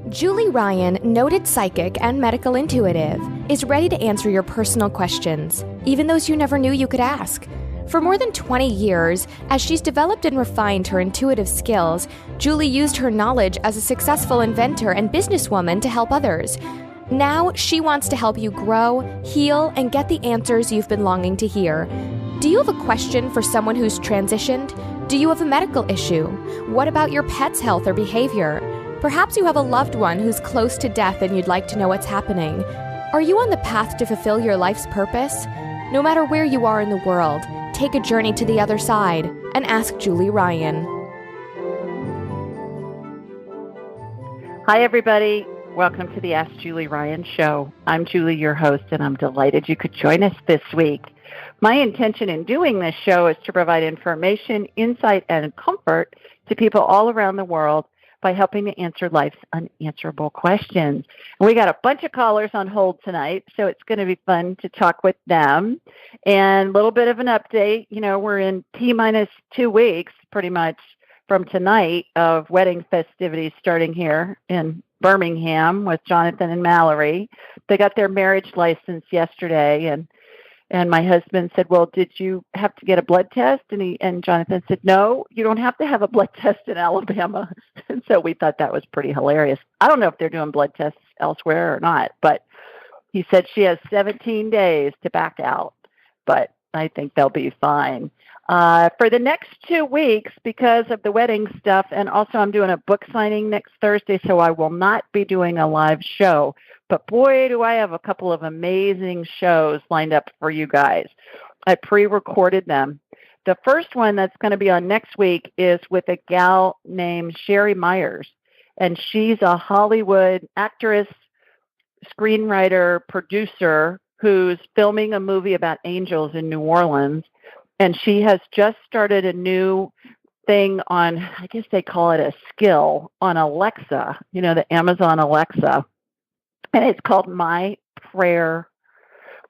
Julie Ryan, noted psychic and medical intuitive, is ready to answer your personal questions, even those you never knew you could ask. For more than 20 years, as she's developed and refined her intuitive skills, Julie used her knowledge as a successful inventor and businesswoman to help others. Now, she wants to help you grow, heal, and get the answers you've been longing to hear. Do you have a question for someone who's transitioned? Do you have a medical issue? What about your pet's health or behavior? Perhaps you have a loved one who's close to death and you'd like to know what's happening. Are you on the path to fulfill your life's purpose? No matter where you are in the world, take a journey to the other side and ask Julie Ryan. Hi, everybody. Welcome to the Ask Julie Ryan Show. I'm Julie, your host, and I'm delighted you could join us this week. My intention in doing this show is to provide information, insight, and comfort to people all around the world by helping to answer life's unanswerable questions. And we got a bunch of callers on hold tonight, so it's going to be fun to talk with them. And a little bit of an update, we're in T-minus 2 weeks, pretty much, from tonight of wedding festivities starting here in Birmingham with Jonathan and Mallory. They got their marriage license yesterday, and my husband said, well, did you have to get a blood test? And Jonathan said, no, you don't have to have a blood test in Alabama. And so we thought that was pretty hilarious. I don't know if they're doing blood tests elsewhere or not, but he said she has 17 days to back out, but I think they'll be fine. For the next 2 weeks, because of the wedding stuff, and also I'm doing a book signing next Thursday, so I will not be doing a live show. But boy, do I have a couple of amazing shows lined up for you guys. I pre-recorded them. The first one that's going to be on next week is with a gal named Sherry Myers, and she's a Hollywood actress, screenwriter, producer who's filming a movie about angels in New Orleans. And she has just started a new thing on, I guess they call it a skill, on Alexa, the Amazon Alexa. And it's called My Prayer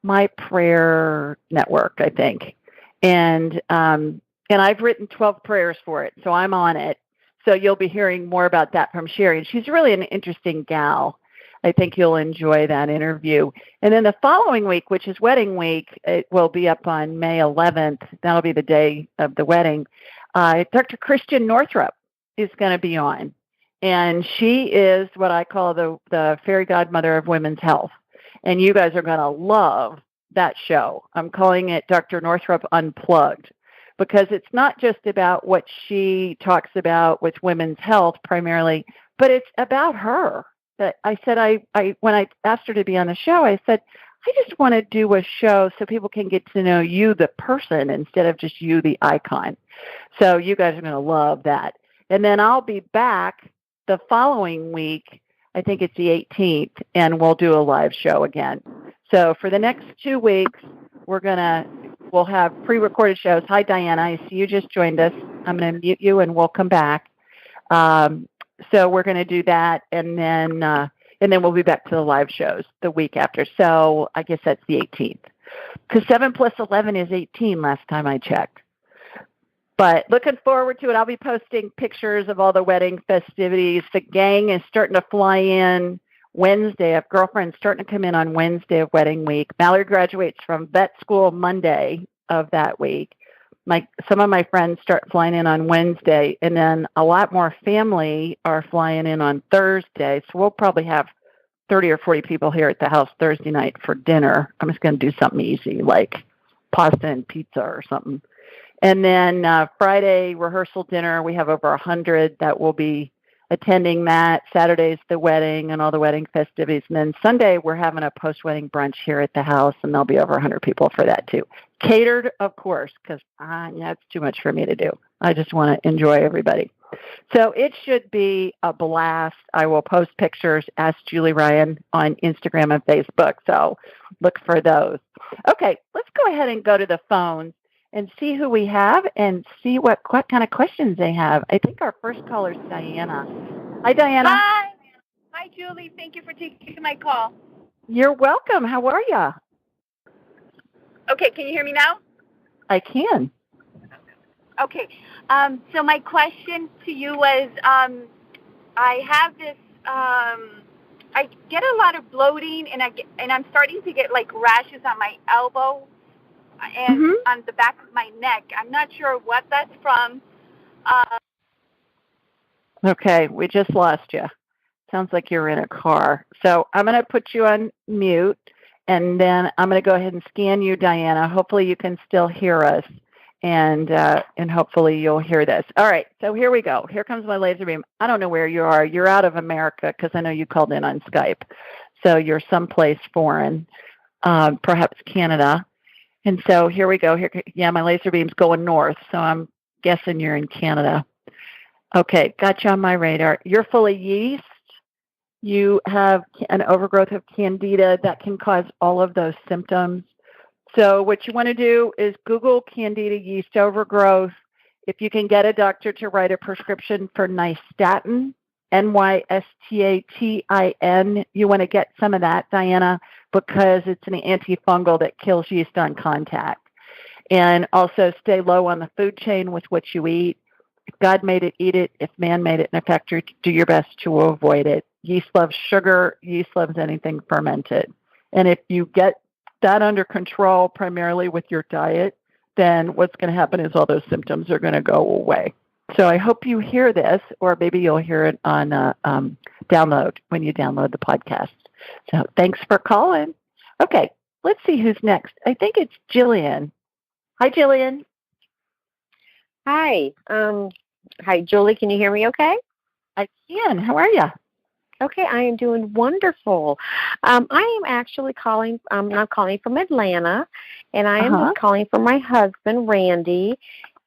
Network, I think. And I've written 12 prayers for it, so I'm on it. So you'll be hearing more about that from Sherry. And she's really an interesting gal. I think you'll enjoy that interview. And then the following week, which is wedding week, it will be up on May 11th. That'll be the day of the wedding. Dr. Christian Northrup is going to be on. And she is what I call the fairy godmother of women's health. And you guys are going to love that show. I'm calling it Dr. Northrup Unplugged, because it's not just about what she talks about with women's health primarily, but it's about her. That I said, when I asked her to be on the show, I said, I just want to do a show so people can get to know you, the person, instead of just you, the icon. So you guys are going to love that. And then I'll be back the following week, I think it's the 18th, and we'll do a live show again. So for the next 2 weeks, we'll have pre-recorded shows. Hi, Diana. I see you just joined us. I'm going to mute you, and we'll come back. So we're going to do that, and then we'll be back to the live shows the week after. So I guess that's the 18th, because 7 plus 11 is 18 last time I checked. But looking forward to it. I'll be posting pictures of all the wedding festivities. The gang is starting to fly in Wednesday. I have girlfriends starting to come in on Wednesday of wedding week. Mallory graduates from vet school Monday of that week. Some of my friends start flying in on Wednesday, and then a lot more family are flying in on Thursday. So we'll probably have 30 or 40 people here at the house Thursday night for dinner. I'm just going to do something easy like pasta and pizza or something. And then Friday rehearsal dinner, we have over 100 that will be attending that. Saturday's the wedding and all the wedding festivities. And then Sunday, we're having a post-wedding brunch here at the house, and there'll be over 100 people for that too. Catered, of course, because it's too much for me to do. I just want to enjoy everybody. So it should be a blast. I will post pictures, Ask Julie Ryan, on Instagram and Facebook. So look for those. Okay, let's go ahead and go to the phones and see who we have and see what kind of questions they have. I think our first caller is Diana. Hi, Diana. Hi. Hi, Julie. Thank you for taking my call. You're welcome. How are you? Okay, can you hear me now? I can. Okay. So my question to you was, I have this get a lot of bloating, and I'm starting to get like rashes on my elbow and on the back of my neck. I'm not sure what that's from. Okay, we just lost you. Sounds like you're in a car. So I'm going to put you on mute, and then I'm going to go ahead and scan you, Diana. Hopefully you can still hear us, and hopefully you'll hear this. All right, so here we go. Here comes my laser beam. I don't know where you are. You're out of America because I know you called in on Skype. So you're someplace foreign, perhaps Canada. And so here we go. Yeah, my laser beam's going north, so I'm guessing you're in Canada. Okay, got you on my radar. You're full of yeast. You have an overgrowth of candida that can cause all of those symptoms. So what you want to do is Google candida yeast overgrowth. If you can get a doctor to write a prescription for nystatin, Nystatin, you want to get some of that, Diana, because it's an antifungal that kills yeast on contact. And also stay low on the food chain with what you eat. If God made it, eat it. If man made it in a factory, do your best to avoid it. Yeast loves sugar. Yeast loves anything fermented. And if you get that under control primarily with your diet, then what's going to happen is all those symptoms are going to go away. So I hope you hear this, or maybe you'll hear it on download when you download the podcast. So thanks for calling. Okay, let's see who's next. I think it's Jillian. Hi, Jillian. Hi. Hi, Julie. Can you hear me okay? I can. How are you? Okay, I am doing wonderful. I am actually calling, I'm calling from Atlanta, and I am calling for my husband, Randy.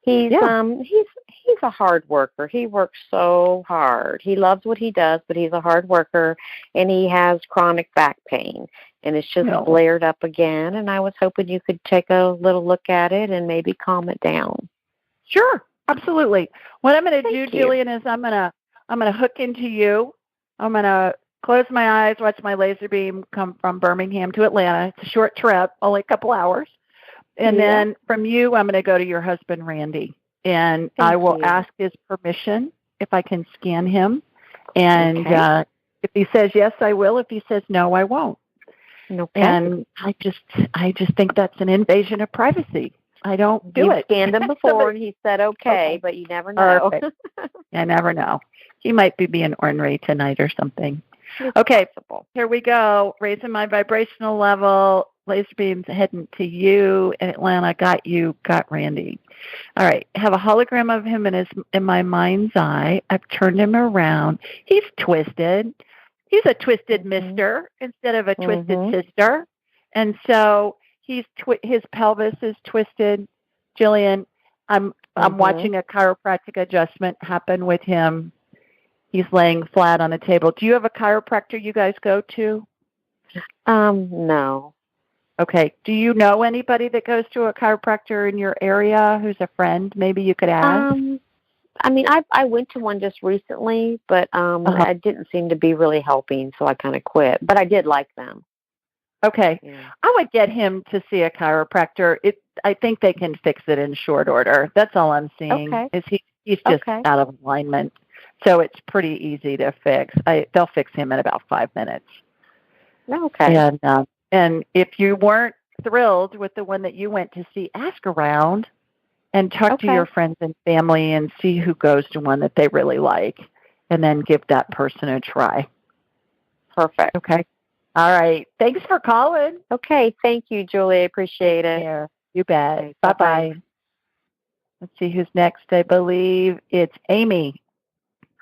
He's a hard worker. He works so hard. He loves what he does, but he's a hard worker, and he has chronic back pain, and it's just flared up again, and I was hoping you could take a little look at it and maybe calm it down. Sure, absolutely. What I'm going to do, Jillian, is I'm going to hook into you. I'm going to close my eyes, watch my laser beam come from Birmingham to Atlanta. It's a short trip, only a couple hours. And then from you, I'm going to go to your husband, Randy. And I will ask his permission if I can scan him. And if he says yes, I will. If he says no, I won't. Okay. And I just think that's an invasion of privacy. I don't do it. You scanned him before, and he said okay, but you never know. I never know. He might be being ornery tonight or something. Okay, here we go. Raising my vibrational level. Laser beams heading to you in Atlanta. Got you. Got Randy. All right. I have a hologram of him in my mind's eye. I've turned him around. He's twisted. He's a twisted mister instead of a twisted sister. And so his pelvis is twisted. Jillian, I'm watching a chiropractic adjustment happen with him. He's laying flat on the table. Do you have a chiropractor you guys go to? No. Okay. Do you know anybody that goes to a chiropractor in your area who's a friend? Maybe you could ask. I mean, I went to one just recently, but it didn't seem to be really helping, so I kind of quit. But I did like them. Okay. Yeah. I would get him to see a chiropractor. I think they can fix it in short order. That's all I'm seeing. Is he's just out of alignment. So it's pretty easy to fix. They'll fix him in about 5 minutes. Okay. And if you weren't thrilled with the one that you went to see, ask around and talk to your friends and family and see who goes to one that they really like, and then give that person a try. Perfect. Okay. All right. Thanks for calling. Okay. Thank you, Julie. I appreciate it. Yeah, you bet. Okay, bye-bye. Let's see who's next. I believe it's Amy.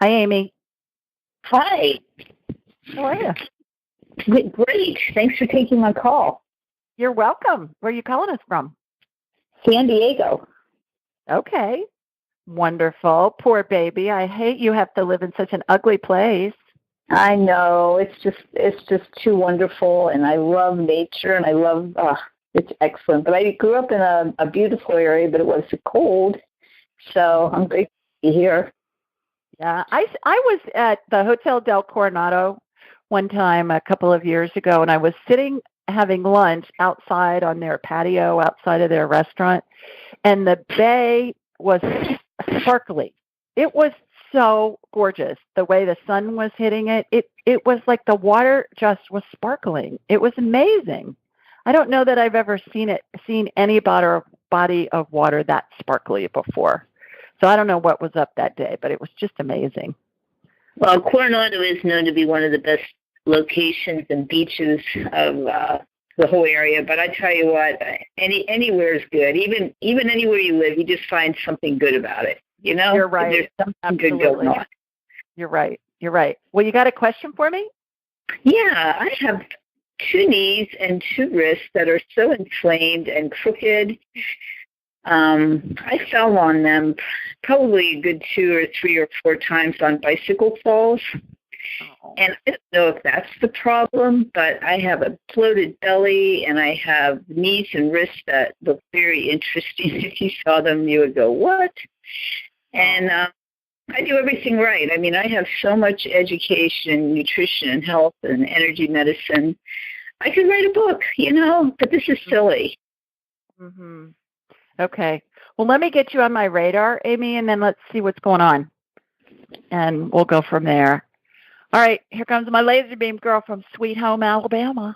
Hi, Amy. Hi. How are you? Great. Thanks for taking my call. You're welcome. Where are you calling us from? San Diego. Okay. Wonderful. Poor baby. I hate you have to live in such an ugly place. I know. It's just too wonderful, and I love nature, and I love it's excellent. But I grew up in a beautiful area, but it was cold, so I'm grateful to be here. Yeah, I was at the Hotel del Coronado one time a couple of years ago, and I was sitting having lunch outside on their patio outside of their restaurant, and the bay was sparkly. It was so gorgeous. The way the sun was hitting it, it was like the water just was sparkling. It was amazing. I don't know that I've ever seen any body of water that sparkly before. So I don't know what was up that day, but it was just amazing. Well, Coronado is known to be one of the best locations and beaches of the whole area. But I tell you what, anywhere is good. Even anywhere you live, you just find something good about it. You know, you're right. There's something Absolutely. good going on. You're right. You're right. Well, you got a question for me? Yeah, I have 2 knees and 2 wrists that are so inflamed and crooked. I fell on them probably a good 2 or 3 or 4 times on bicycle falls. Oh. And I don't know if that's the problem, but I have a bloated belly and I have knees and wrists that look very interesting. If you saw them, you would go, what? And I do everything right. I mean, I have so much education, nutrition, and health, and energy medicine. I could write a book, you know, but this is silly. Mm-hmm. Okay. Well, let me get you on my radar, Amy, and then let's see what's going on. And we'll go from there. All right. Here comes my laser beam girl from Sweet Home, Alabama.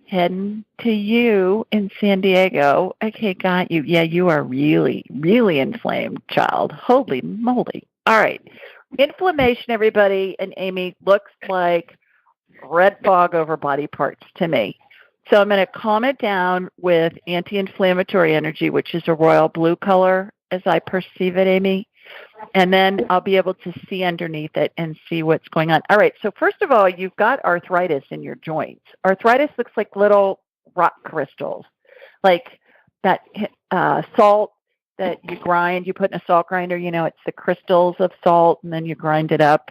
Heading to you in San Diego. Okay, got you. Yeah, you are really, really inflamed, child. Holy moly. All right. Inflammation, everybody, and Amy, looks like red fog over body parts to me. So I'm going to calm it down with anti-inflammatory energy, which is a royal blue color as I perceive it, Amy. And then I'll be able to see underneath it and see what's going on. All right. So first of all, you've got arthritis in your joints. Arthritis looks like little rock crystals, like that salt that you grind. You put in a salt grinder, you know, it's the crystals of salt, and then you grind it up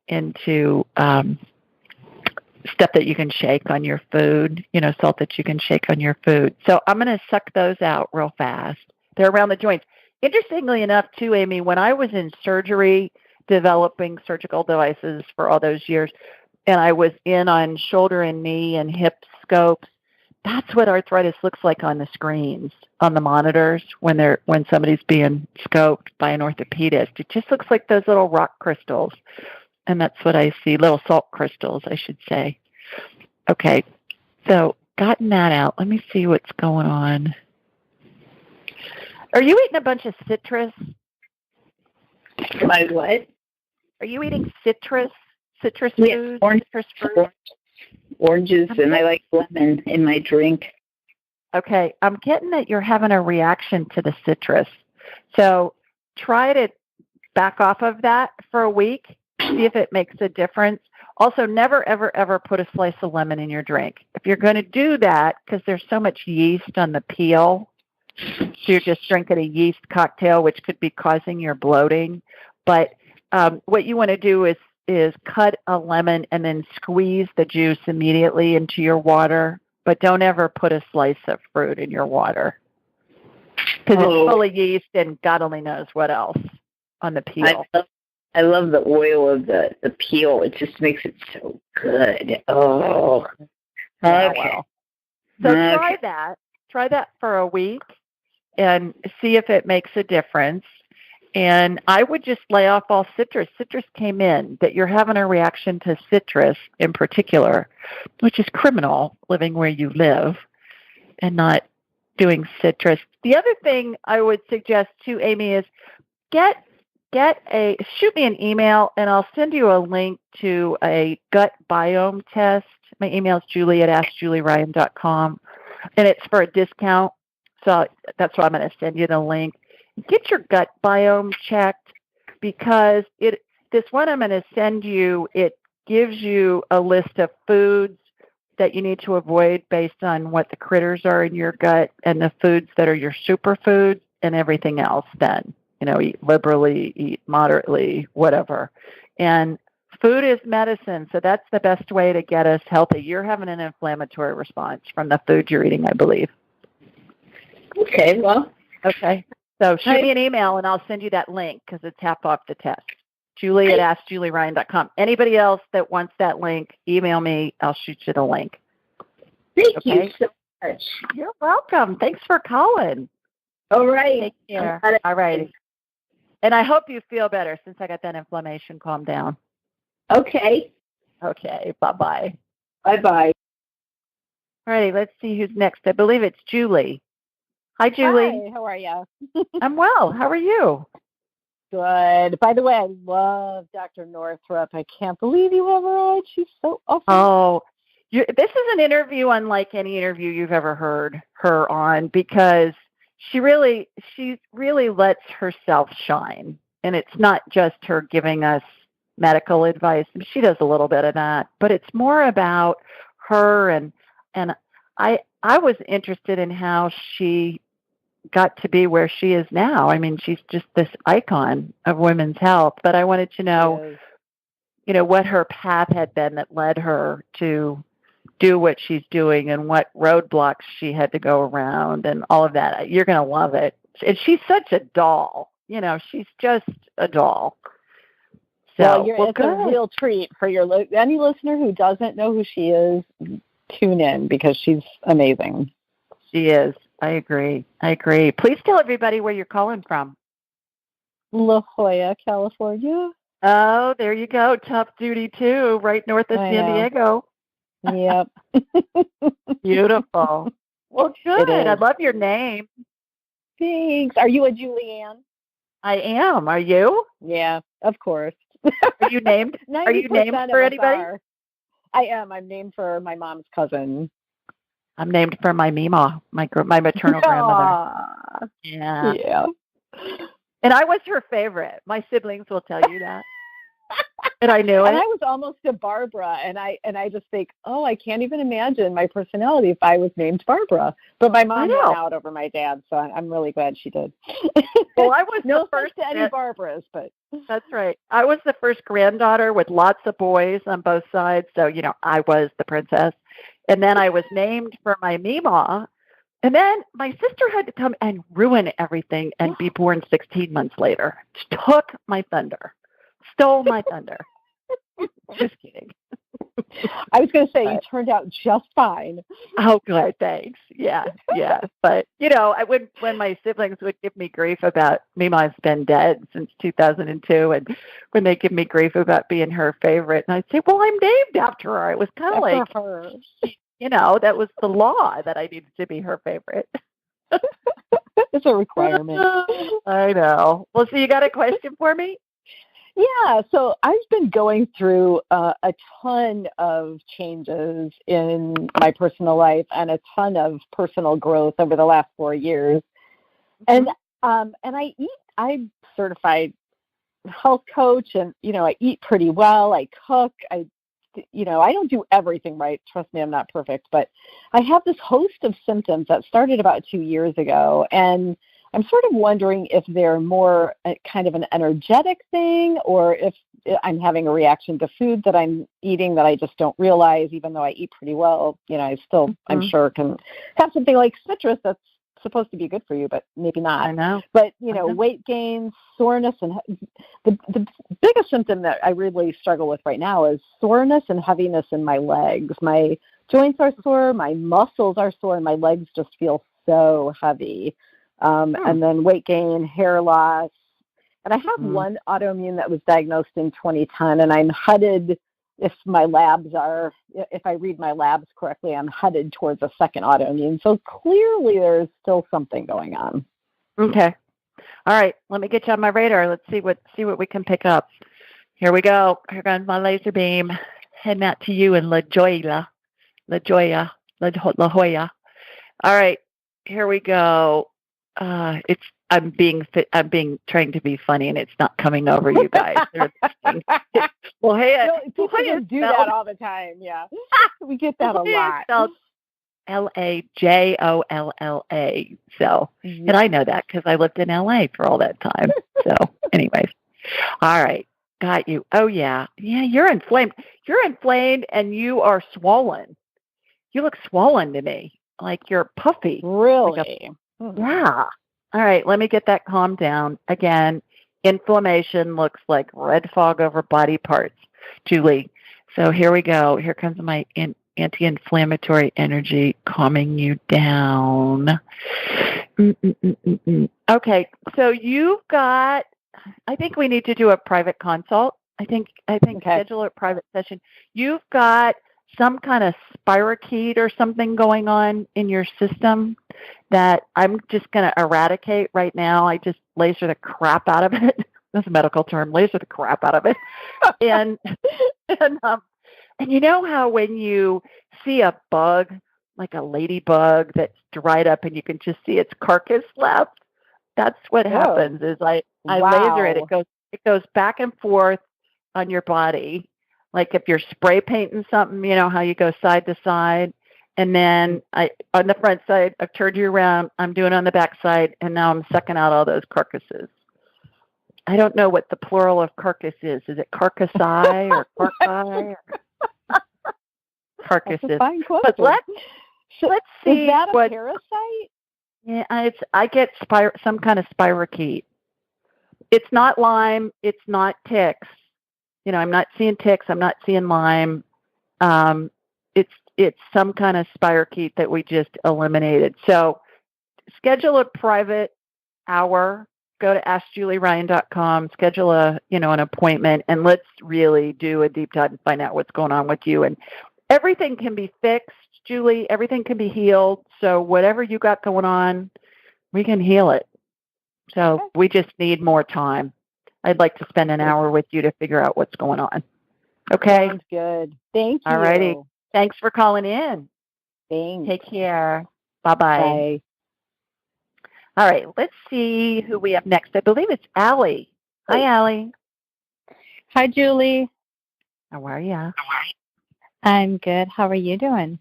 into stuff that you can shake on your food, you know, salt that you can shake on your food. So I'm going to suck those out real fast. They're around the joints. Interestingly enough, too, Amy, when I was in surgery developing surgical devices for all those years, and I was in on shoulder and knee and hip scopes, that's what arthritis looks like on the screens, on the monitors, when somebody's being scoped by an orthopedist. It just looks like those little rock crystals. And that's what I see, little salt crystals, I should say. Okay, so gotten that out. Let me see what's going on. Are you eating a bunch of citrus? My what? Are you eating citrus foods? Citrus fruit? Oranges, and I like lemon in my drink. Okay, I'm getting that you're having a reaction to the citrus. So try to back off of that for a week. See if it makes a difference. Also, never, ever, ever put a slice of lemon in your drink. If you're going to do that, because there's so much yeast on the peel, so you're just drinking a yeast cocktail, which could be causing your bloating. But what you want to do is cut a lemon and then squeeze the juice immediately into your water. But don't ever put a slice of fruit in your water, because it's full of yeast and God only knows what else on the peel. I love the oil of the peel. It just makes it so good. Oh, okay. Well. So try that. Try that for a week and see if it makes a difference. And I would just lay off all citrus. Citrus came in, that you're having a reaction to citrus in particular, which is criminal, living where you live and not doing citrus. The other thing I would suggest too, Amy, is shoot me an email and I'll send you a link to a gut biome test. My email is julie@askjulieryan.com, and it's for a discount. So that's why I'm going to send you the link. Get your gut biome checked, because this one I'm going to send you, it gives you a list of foods that you need to avoid based on what the critters are in your gut, and the foods that are your superfoods, and everything else then. You know, eat liberally, eat moderately, whatever. And food is medicine, so that's the best way to get us healthy. You're having an inflammatory response from the food you're eating, I believe. Okay, well. Okay. So shoot me an email, and I'll send you that link, because it's half off the test. Julie@askjulieryan.com. Anybody else that wants that link, email me. I'll shoot you the link. Thank you so much. You're welcome. Thanks for calling. All right. Take care. All right. And I hope you feel better since I got that inflammation calmed down. Okay. Okay, bye-bye. Bye-bye. All righty, let's see who's next. I believe it's Julie. Hi, Julie. Hi, how are you? I'm well. How are you? Good. By the way, I love Dr. Northrup. I can't believe you have her on. She's so awesome. Oh, this is an interview unlike any interview you've ever heard her on because she really lets herself shine. And it's not just her giving us medical advice. She does a little bit of that, but it's more about her and I was interested in how she got to be where she is now. I mean, she's just this icon of women's health, but I wanted to know, what her path had been that led her to do what she's doing and what roadblocks she had to go around and all of that. You're going to love it. And she's such a doll. She's just a doll. So, it's a real treat for any listener who doesn't know who she is. Tune in because she's amazing. She is. I agree. Please tell everybody where you're calling from. La Jolla, California. Oh, there you go. Tough duty too, right north of San Diego. Yep. Beautiful. Well, good. I love your name. Thanks. Are you a Julianne? I am. Are you? Yeah, of course. Are you named? Are you named for anybody? I am. I'm named for my mom's cousin. I'm named for my Mima, my maternal grandmother. Yeah. And I was her favorite. My siblings will tell you that. And I knew it. And I was almost a Barbara, and I just think, I can't even imagine my personality if I was named Barbara. But my mom went out over my dad, so I'm really glad she did. Well, I was no the first to any Barbaras, but that's right. I was the first granddaughter with lots of boys on both sides, so I was the princess. And then I was named for my Mima. And then my sister had to come and ruin everything and be born 16 months later. Took my thunder. Stole my thunder. Just kidding. I was going to say, you turned out just fine. Oh, good. Thanks. Yeah. But, when my siblings would give me grief about Mima's been dead since 2002, and when they give me grief about being her favorite, and I'd say, well, I'm named after her. It was kind of like, her. That was the law that I needed to be her favorite. It's a requirement. I know. Well, so you got a question for me? Yeah, so I've been going through a ton of changes in my personal life and a ton of personal growth over the last 4 years. And I'm certified health coach, and I eat pretty well. I cook. I don't do everything right. Trust me, I'm not perfect, but I have this host of symptoms that started about 2 years ago, and I'm sort of wondering if they're more kind of an energetic thing, or if I'm having a reaction to food that I'm eating that I just don't realize, even though I eat pretty well. I still, I'm sure, can have something like citrus that's supposed to be good for you, but maybe not. I know. But, weight gain, soreness, and the biggest symptom that I really struggle with right now is soreness and heaviness in my legs. My joints are sore, my muscles are sore, and my legs just feel so heavy. And then weight gain, hair loss. And I have one autoimmune that was diagnosed in 2010, and I'm headed, if I read my labs correctly, I'm headed towards a second autoimmune. So clearly there's still something going on. Okay. All right. Let me get you on my radar. Let's see what we can pick up. Here we go. Here goes my laser beam. Heading out to you in La Jolla. All right. Here we go. I'm trying to be funny, and it's not coming over, you guys. Well, hey, people just do that all the time. Yeah, we get that a lot. Lajolla. So, and I know that because I lived in LA for all that time. So, anyways, all right, got you. Oh yeah, you're inflamed. You're inflamed, and you are swollen. You look swollen to me, like you're puffy. Really? Yeah. All right, let me get that calmed down. Again, inflammation looks like red fog over body parts, Julie. So here we go. Here comes my anti-inflammatory energy calming you down. Okay, so you've got I think we need to do a private consult. I think schedule a private session. You've got some kind of spirochete or something going on in your system that I'm just going to eradicate right now. I just laser the crap out of it. That's a medical term, laser the crap out of it. and you know how when you see a bug, like a ladybug that's dried up and you can just see its carcass left? That's what happens is I laser it. It goes back and forth on your body. Like if you're spray painting something, you know how you go side to side. And then on the front side, I've turned you around. I'm doing it on the back side. And now I'm sucking out all those carcasses. I don't know what the plural of carcass is. Is it carcassi or carcai? Carcasses. That's a fine question. But let's see. Is that a parasite? Yeah, I get some kind of spirochete. It's not Lyme. It's not ticks. You know, I'm not seeing ticks. I'm not seeing Lyme. It's some kind of spirochete that we just eliminated. So schedule a private hour. Go to AskJulieRyan.com. Schedule an appointment, and let's really do a deep dive and find out what's going on with you. And everything can be fixed, Julie. Everything can be healed. So whatever you got going on, we can heal it. So we just need more time. I'd like to spend an hour with you to figure out what's going on. Okay? Sounds good. Thank you. All righty. Thanks for calling in. Thanks. Take care. Bye-bye. Bye. All right. Let's see who we have next. I believe it's Allie. Hi, Allie. Hi, Julie. How are you? I'm good. How are you doing?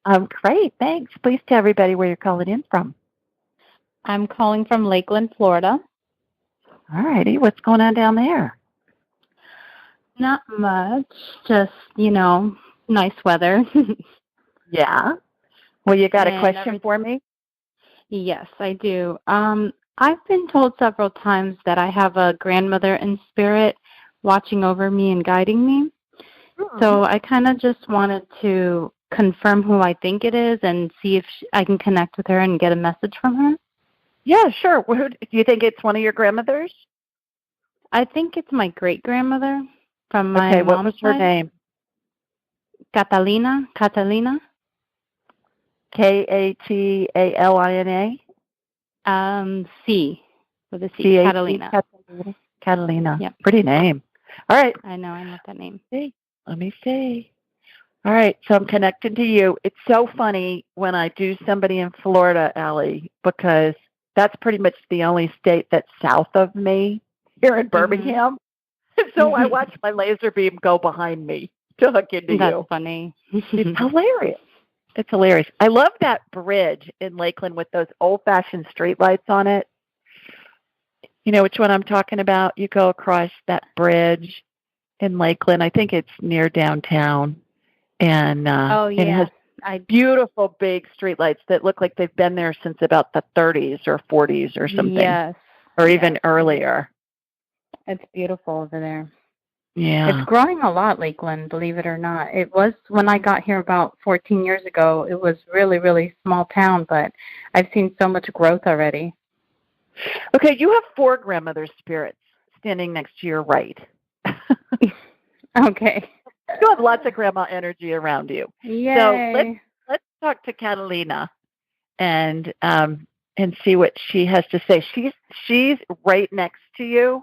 I'm great. Thanks. Please tell everybody where you're calling in from. I'm calling from Lakeland, Florida. All righty. What's going on down there? Not much. Just, nice weather. Yeah. Well, you got a question for me? Yes, I do. I've been told several times that I have a grandmother in spirit watching over me and guiding me. Mm-hmm. So I kind of just wanted to confirm who I think it is and see if I can connect with her and get a message from her. Yeah, sure. Do you think it's one of your grandmothers? I think it's my great-grandmother from my mom's what was her side. name? Catalina. Katalina? C with a C. Catalina. Catalina. Yep. Pretty name. All right. I know. I love that name. Let me see. All right. So I'm connected to you. It's so funny when I do somebody in Florida, Allie, because that's pretty much the only state that's south of me here in Birmingham. Mm-hmm. So I watch my laser beam go behind me to hook into you. That's funny. It's hilarious. It's hilarious. I love that bridge in Lakeland with those old-fashioned streetlights on it. You know which one I'm talking about? You go across that bridge in Lakeland. I think it's near downtown. And it has beautiful big streetlights that look like they've been there since about the 30s or 40s or something. Yes. Or even earlier. It's beautiful over there. Yeah. It's growing a lot, Lakeland, believe it or not. It was, when I got here about 14 years ago, it was really, really small town, but I've seen so much growth already. Okay, you have 4 grandmother spirits standing next to your right. Okay. You have lots of grandma energy around you. Yay. So let's talk to Catalina and see what she has to say. She's right next to you.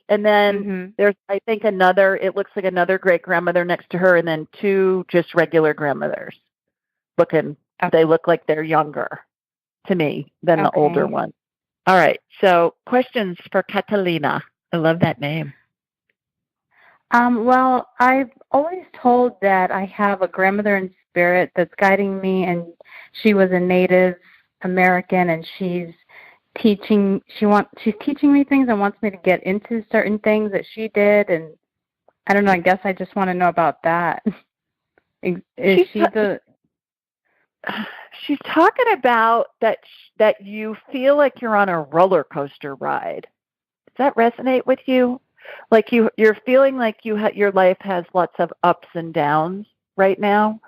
And then there's, I think, it looks like another great-grandmother next to her, and then 2 just regular grandmothers. They look like they're younger to me than the older one. All right, so questions for Catalina. I love that name. Well, I've always told that I have a grandmother in spirit that's guiding me, and she was a Native American, and she's teaching me things and wants me to get into certain things that she did, and I don't know, I guess I just want to know about that. She's talking about that you feel like you're on a roller coaster ride. Does that resonate with you? Like you're feeling like your life has lots of ups and downs right now,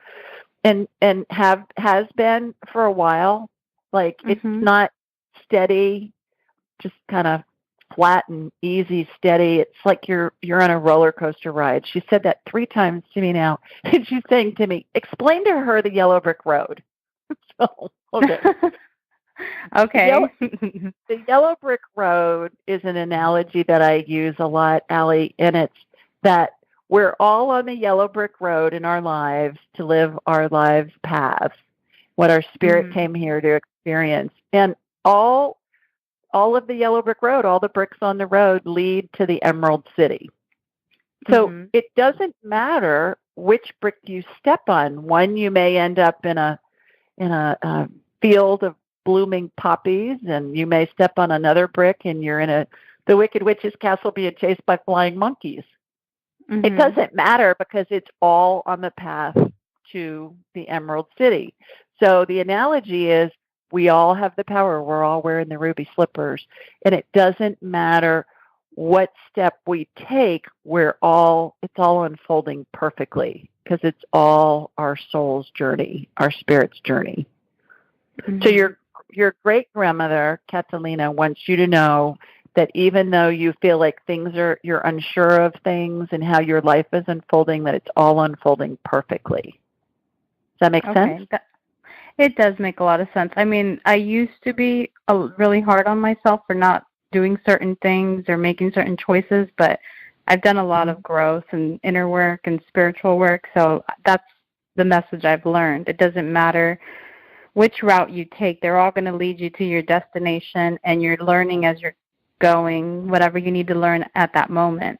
and has been for a while. Like it's not steady, just kind of flat and easy, steady. It's like you're on a roller coaster ride. She said that 3 times to me now. And she's saying to me, explain to her the yellow brick road. So, okay. Okay. The yellow brick road is an analogy that I use a lot, Allie, and it's that we're all on the yellow brick road in our lives to live our lives' paths, what our spirit came here to experience. And all of the yellow brick road, all the bricks on the road lead to the Emerald City. So it doesn't matter which brick you step on. One, you may end up in a field of blooming poppies, and you may step on another brick and you're in the Wicked Witch's castle being chased by flying monkeys. It doesn't matter because it's all on the path to the Emerald City. So the analogy is we all have the power. We're all wearing the ruby slippers, and it doesn't matter what step we take. It's all unfolding perfectly because it's all our soul's journey, our spirit's journey. So your great-grandmother, Catalina, wants you to know that even though you feel like you're unsure of things and how your life is unfolding, that it's all unfolding perfectly. Does that make sense? It does make a lot of sense. I mean, I used to be really hard on myself for not doing certain things or making certain choices, but I've done a lot of growth and inner work and spiritual work, so that's the message I've learned. It doesn't matter which route you take. They're all going to lead you to your destination, and you're learning as you're going, whatever you need to learn at that moment.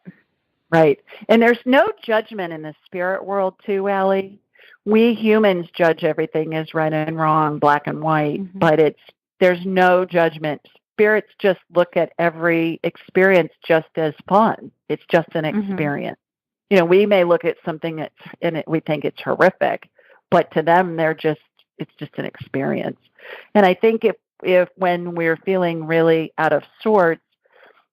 Right. And there's no judgment in the spirit world too, Allie. We humans judge everything as right and wrong, black and white, but there's no judgment. Spirits just look at every experience just as fun. It's just an experience. You know, we may look at something we think it's horrific, but to them it's just an experience. And I think if when we're feeling really out of sorts,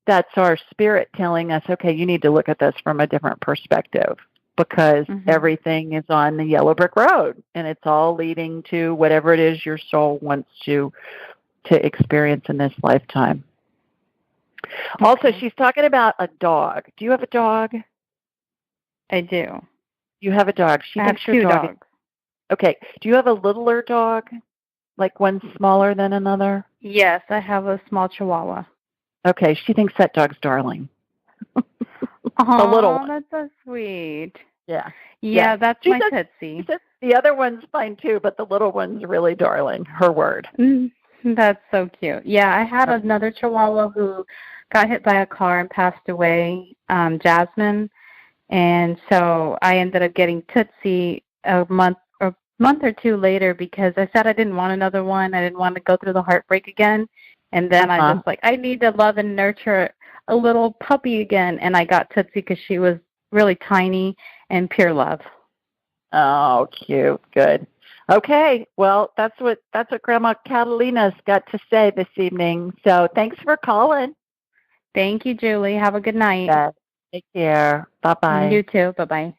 that's our spirit telling us, okay, you need to look at this from a different perspective because everything is on the yellow brick road and it's all leading to whatever it is your soul wants you to experience in this lifetime. Okay. Also, she's talking about a dog. Do you have a dog? I do. You have a dog. She I have thinks your 2 dog dogs. Okay. Do you have a littler dog? Like one smaller than another? Yes, I have a small Chihuahua. Okay. She thinks that dog's darling. Oh, the little one. That's so sweet. Yeah. Yeah, that's she my says, Tootsie. She says the other one's fine too, but the little one's really darling. Her word. That's so cute. Yeah, I had another Chihuahua who got hit by a car and passed away, Jasmine. And so I ended up getting Tootsie a month or 2 later because I said I didn't want another one. I didn't want to go through the heartbreak again. And then I just I need to love and nurture a little puppy again. And I got Tootsie because she was really tiny and pure love. Oh, cute. Good. Okay. Well, that's what Grandma Catalina's got to say this evening. So thanks for calling. Thank you, Julie. Have a good night. Take care. Bye-bye. You too. Bye-bye.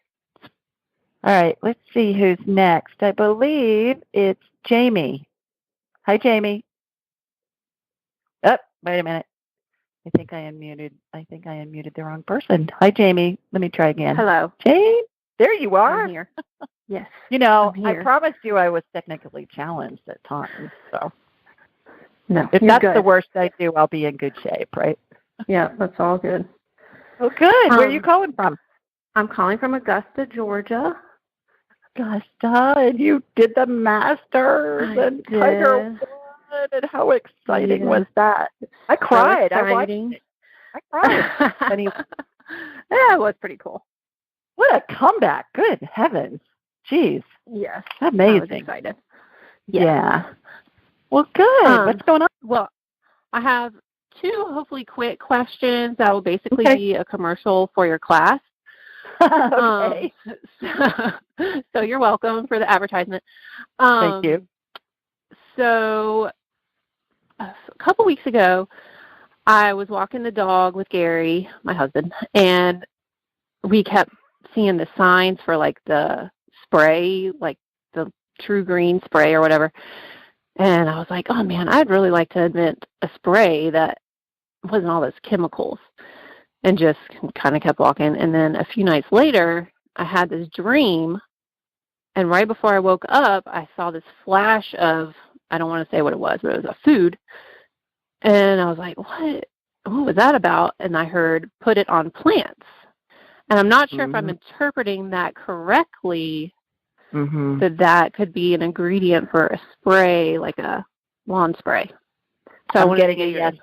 All right. Let's see who's next. I believe it's Jamie. Hi, Jamie. Oh, wait a minute. I think I unmuted the wrong person. Hi, Jamie. Let me try again. Hello. Jamie, there you are. I'm here. Yes. You know, I promised you I was technically challenged at times. So no, if that's the worst I do, I'll be in good shape, right? Yeah, that's all good. Oh, good. Where are you calling from? I'm calling from Augusta, Georgia. Augusta, and you did the Masters and Tiger won, and how exciting was that? I cried. So I watched it. I cried. Anyway. Yeah, it was pretty cool. What a comeback. Good heavens. Jeez. Yes. Amazing. I was excited. Yeah. Well, good. What's going on? Well, I have 2 hopefully quick questions that will basically be a commercial for your class. Okay. So you're welcome for the advertisement. Thank you. So a couple weeks ago, I was walking the dog with Gary, my husband, and we kept seeing the signs for like the spray, like the True Green spray or whatever. And I was like, oh man, I'd really like to invent a spray that wasn't all those chemicals, and just kind of kept walking. And then a few nights later, I had this dream, and right before I woke up, I saw this flash of, I don't want to say what it was, but it was a food. And I was like, what was that about? And I heard, put it on plants. And I'm not sure if I'm interpreting that correctly, that could be an ingredient for a spray, like a lawn spray. So I'm getting a yes.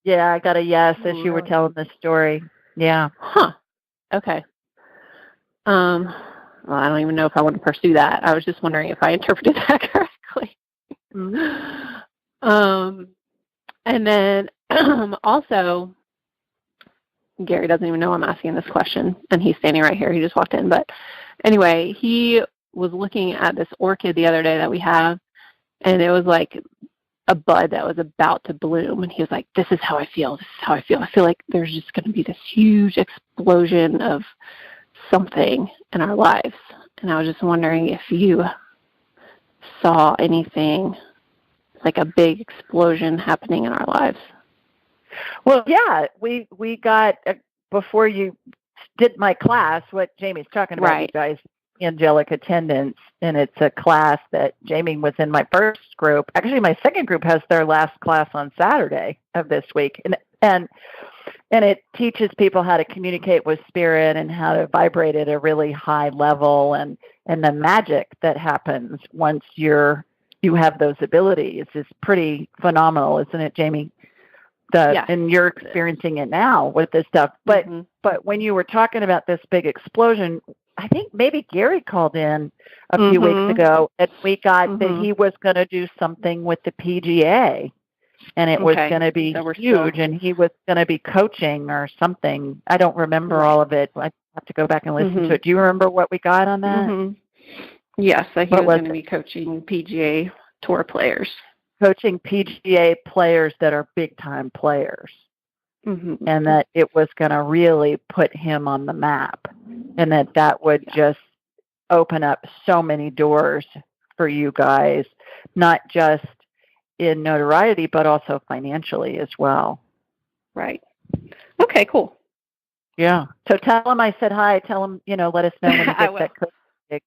Yeah, I got a yes as you were telling the story. Yeah. Huh. Okay. Well, I don't even know if I want to pursue that. I was just wondering if I interpreted that correctly. And then also, Gary doesn't even know I'm asking this question, and he's standing right here. He just walked in. But anyway, he was looking at this orchid the other day that we have, and it was like a bud that was about to bloom. And he was like, this is how I feel. This is how I feel. I feel like there's just going to be this huge explosion of something in our lives. And I was just wondering if you saw anything like a big explosion happening in our lives. Well, yeah, we got, before you did my class, what Jamie's talking about, you guys, angelic attendance, and it's a class that Jamie was in my first group. Actually, my second group has their last class on Saturday of this week, and it teaches people how to communicate with spirit and how to vibrate at a really high level, and the magic that happens once you have those abilities is pretty phenomenal, isn't it, Jamie? And you're experiencing it now with this stuff. But when you were talking about this big explosion, I think maybe Gary called in a few weeks ago, and we got that he was going to do something with the PGA, and it was going to be huge, and he was going to be coaching or something. I don't remember all of it. I have to go back and listen to it. Do you remember what we got on that? Yes, he was going to be coaching PGA Tour players. Coaching PGA players that are big-time players, and that it was going to really put him on the map, and that would just open up so many doors for you guys, not just in notoriety, but also financially as well. Right. Okay, cool. Yeah. So tell him I said hi. Tell him, let us know when you get that coaching gig.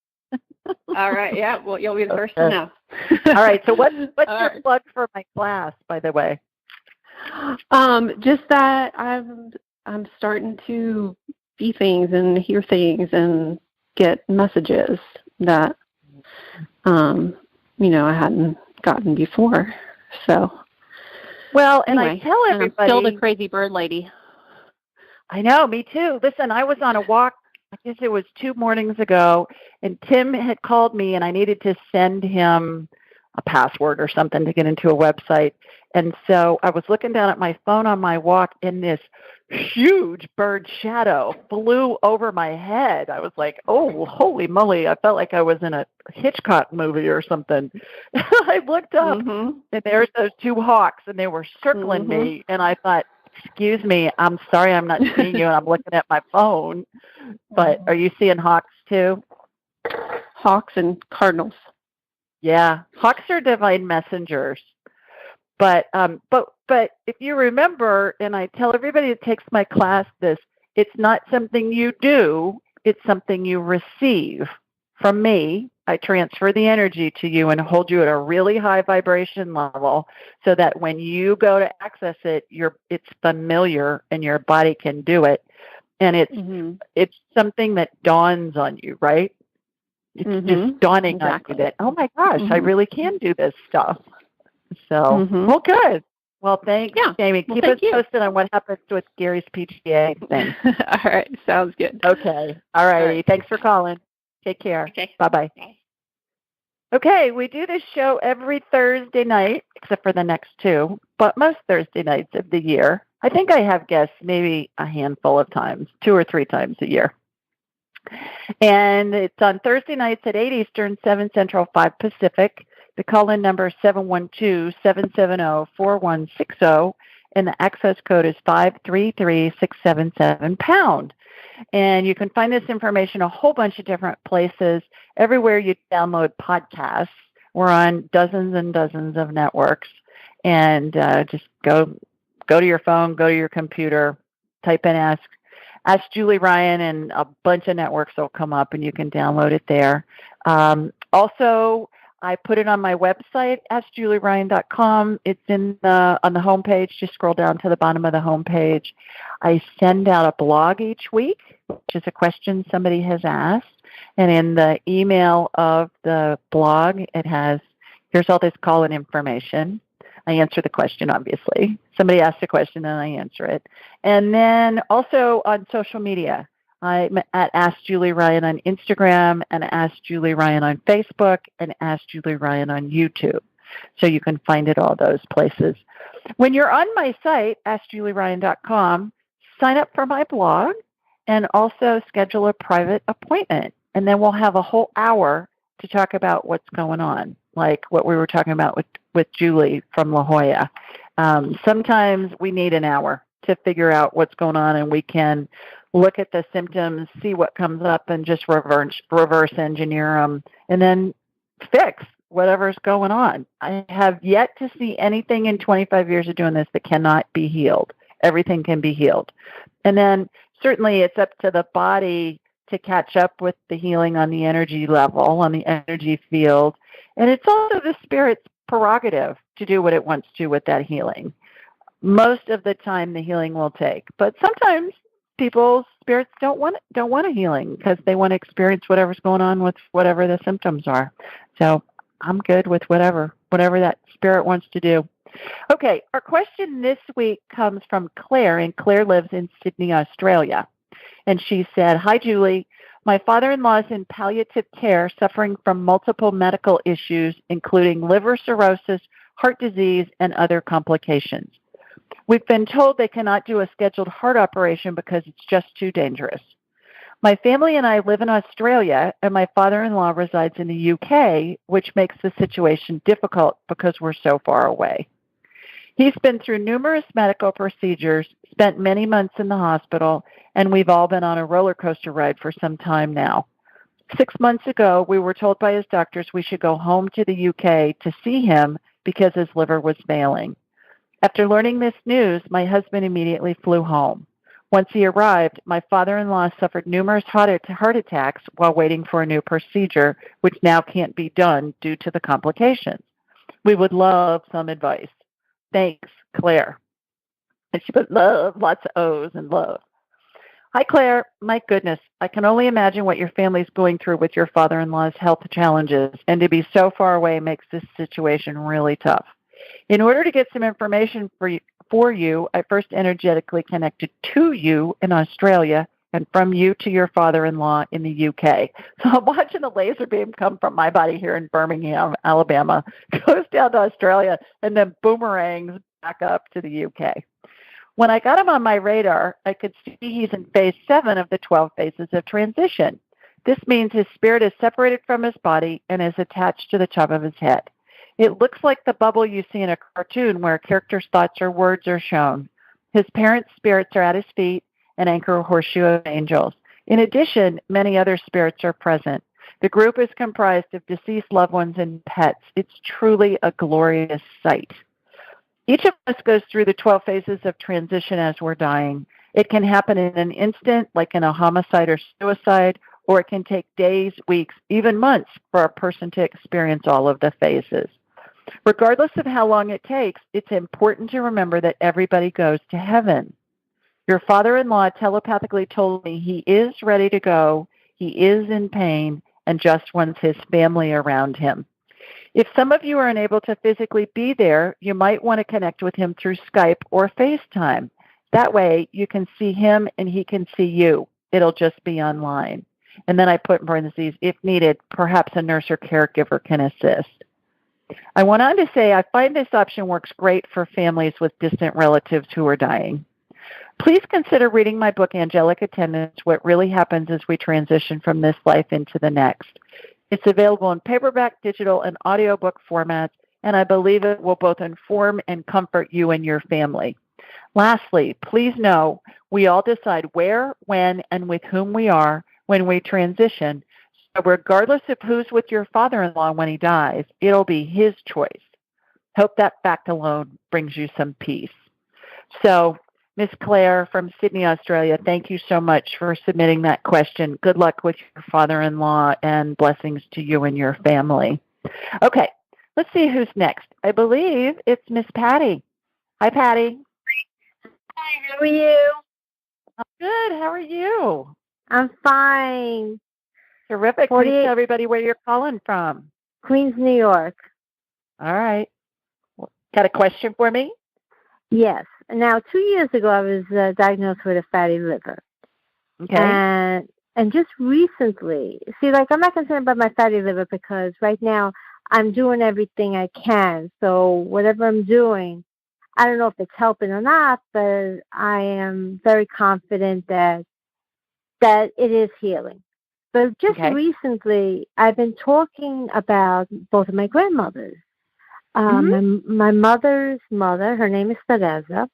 All right. Yeah. Well, you'll be the first to know. All right. So what's your plug for my class, by the way? Just that I'm starting to see things and hear things and get messages that I hadn't gotten before. So well, anyway, and I tell everybody, I'm still the crazy bird lady. I know, me too. Listen, I was on a walk, I guess it was 2 mornings ago, and Tim had called me, and I needed to send him a password or something to get into a website. And so I was looking down at my phone on my walk, and this huge bird shadow flew over my head. I was like, oh, holy moly. I felt like I was in a Hitchcock movie or something. I looked up, and there's those 2 hawks, and they were circling me. And I thought, excuse me, I'm sorry I'm not seeing you, and I'm looking at my phone. But are you seeing hawks too? Hawks and cardinals. Yeah, hawks are divine messengers. But if you remember, and I tell everybody that takes my class this, it's not something you do, it's something you receive from me. I transfer the energy to you and hold you at a really high vibration level so that when you go to access it, it's familiar and your body can do it. And it's something that dawns on you, right? It's just dawning on you that, oh my gosh, I really can do this stuff. So, well, good. Well, thanks, Jamie. Keep us posted on what happens with Gary's PGA thing. All right. Sounds good. Okay. All right. Thanks for calling. Take care. Okay. Bye-bye. Bye. Okay. We do this show every Thursday night, except for the next 2, but most Thursday nights of the year. I think I have guests maybe a handful of times, 2 or 3 times a year. And it's on Thursday nights at 8 Eastern, 7 Central, 5 Pacific. The call-in number is 712-770-4160, and the access code is 533677#. And you can find this information a whole bunch of different places, everywhere you download podcasts. We're on dozens and dozens of networks, and just go go to your phone, go to your computer, type in Ask Julie Ryan, and a bunch of networks will come up, and you can download it there. Also, I put it on my website, AskJulieRyan.com. It's on the homepage. Just scroll down to the bottom of the homepage. I send out a blog each week, which is a question somebody has asked. And in the email of the blog, it has, here's all this call-in information. I answer the question, obviously. Somebody asks a question, and I answer it. And then also on social media, I'm at Ask Julie Ryan on Instagram, and Ask Julie Ryan on Facebook, and Ask Julie Ryan on YouTube. So you can find it all those places. When you're on my site, AskJulieRyan.com, sign up for my blog and also schedule a private appointment. And then we'll have a whole hour to talk about what's going on, like what we were talking about with Julie from La Jolla. Sometimes we need an hour to figure out what's going on, and we can look at the symptoms, see what comes up, and just reverse engineer them, and then fix whatever's going on. I have yet to see anything in 25 years of doing this that cannot be healed. Everything can be healed. And then certainly it's up to the body to catch up with the healing on the energy level, on the energy field. And it's also the spirit's prerogative to do what it wants to with that healing. Most of the time the healing will take, but sometimes people's spirits don't want a healing because they want to experience whatever's going on with whatever the symptoms are. So I'm good with whatever that spirit wants to do. Okay, our question this week comes from Claire, and Claire lives in Sydney, Australia. And she said, "Hi, Julie. My father-in-law is in palliative care, suffering from multiple medical issues, including liver cirrhosis, heart disease, and other complications. We've been told they cannot do a scheduled heart operation because it's just too dangerous. My family and I live in Australia, and my father-in-law resides in the UK, which makes the situation difficult because we're so far away. He's been through numerous medical procedures, spent many months in the hospital, and we've all been on a roller coaster ride for some time now. 6 months ago, we were told by his doctors we should go home to the UK to see him because his liver was failing. After learning this news, my husband immediately flew home. Once he arrived, my father-in-law suffered numerous heart attacks while waiting for a new procedure, which now can't be done due to the complications. We would love some advice. Thanks, Claire." And she put love, lots of O's and love. Hi, Claire. My goodness, I can only imagine what your family's going through with your father-in-law's health challenges, and to be so far away makes this situation really tough. In order to get some information for you, I first energetically connected to you in Australia and from you to your father-in-law in the UK. So I'm watching the laser beam come from my body here in Birmingham, Alabama, goes down to Australia, and then boomerangs back up to the UK. When I got him on my radar, I could see he's in phase 7 of the 12 phases of transition. This means his spirit is separated from his body and is attached to the top of his head. It looks like the bubble you see in a cartoon where a character's thoughts or words are shown. His parents' spirits are at his feet and anchor a horseshoe of angels. In addition, many other spirits are present. The group is comprised of deceased loved ones and pets. It's truly a glorious sight. Each of us goes through the 12 phases of transition as we're dying. It can happen in an instant, like in a homicide or suicide, or it can take days, weeks, even months for a person to experience all of the phases. Regardless of how long it takes, it's important to remember that everybody goes to heaven. Your father-in-law telepathically told me he is ready to go, he is in pain, and just wants his family around him. If some of you are unable to physically be there, you might want to connect with him through Skype or FaceTime. That way, you can see him and he can see you. It'll just be online. And then I put in parentheses, if needed, perhaps a nurse or caregiver can assist. I went on to say, I find this option works great for families with distant relatives who are dying. Please consider reading my book, Angelic Attendance, What Really Happens as We Transition from This Life into the Next. It's available in paperback, digital, and audiobook formats, and I believe it will both inform and comfort you and your family. Lastly, please know we all decide where, when, and with whom we are when we transition. So regardless of who's with your father-in-law when he dies, it'll be his choice. Hope that fact alone brings you some peace. So, Miss Claire from Sydney, Australia, thank you so much for submitting that question. Good luck with your father-in-law and blessings to you and your family. Okay, let's see who's next. I believe it's Miss Patty. Hi, Patty. Hi, how are you? I'm good. How are you? I'm fine. Terrific. Please tell everybody where you're calling from. Queens, New York. All right. Got a question for me? Yes. Now, 2 years ago, I was diagnosed with a fatty liver. Okay. And just recently, I'm not concerned about my fatty liver because right now I'm doing everything I can. So whatever I'm doing, I don't know if it's helping or not, but I am very confident that it is healing. But just recently, I've been talking about both of my grandmothers. My mother's mother, her name is Teresa.